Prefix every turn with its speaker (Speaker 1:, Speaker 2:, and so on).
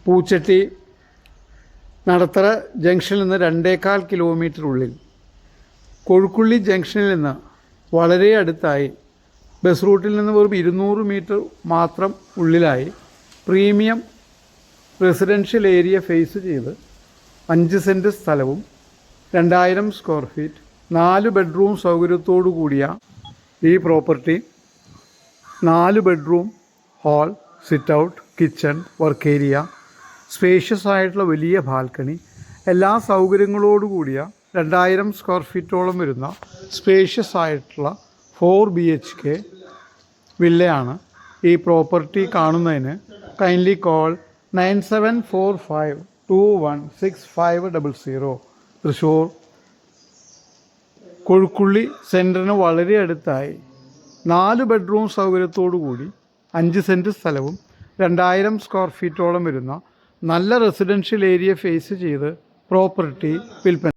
Speaker 1: പൂച്ചട്ടി നടത്തറ ജംഗ്ഷനിൽ നിന്ന് 2.25 കിലോമീറ്റർ ഉള്ളിൽ, കൊഴുക്കുള്ളി ജംഗ്ഷനിൽ നിന്ന് വളരെ അടുത്തായി, ബസ് റൂട്ടിൽ നിന്ന് വെറും 200 മീറ്റർ മാത്രം ഉള്ളിലായി പ്രീമിയം റെസിഡൻഷ്യൽ ഏരിയ ഫേസ് ചെയ്ത് 5 സെൻറ്റ് സ്ഥലവും 2000 സ്ക്വയർ ഫീറ്റ് 4 ബെഡ്റൂം സൗകര്യത്തോടു കൂടിയ ഈ property 4 bedroom, hall, sit out, kitchen, work area, spacious ആയിട്ടുള്ള വലിയ ബാൽക്കണി, എല്ലാ സൗകര്യങ്ങളോടു കൂടിയ 2000 സ്ക്വയർ ഫീറ്റോളം വരുന്ന സ്പേഷ്യസ് ആയിട്ടുള്ള 4 BHK വില്ലയാണ്. ഈ പ്രോപ്പർട്ടി കാണുന്നതിന് കൈൻഡ്ലി കോൾ 9745216500. തൃശ്ശൂർ കൊഴുക്കുള്ളി സെൻറ്ററിന് വളരെ അടുത്തായി 4 ബെഡ്റൂം സൗകര്യത്തോടു കൂടി 5 സെൻറ്റ് സ്ഥലവും 2000 സ്ക്വയർ ഫീറ്റോളം വരുന്ന നല്ല റെസിഡൻഷ്യൽ ഏരിയ ഫേസ് ചെയ്ത് പ്രോപ്പർട്ടി വിൽപ്പന.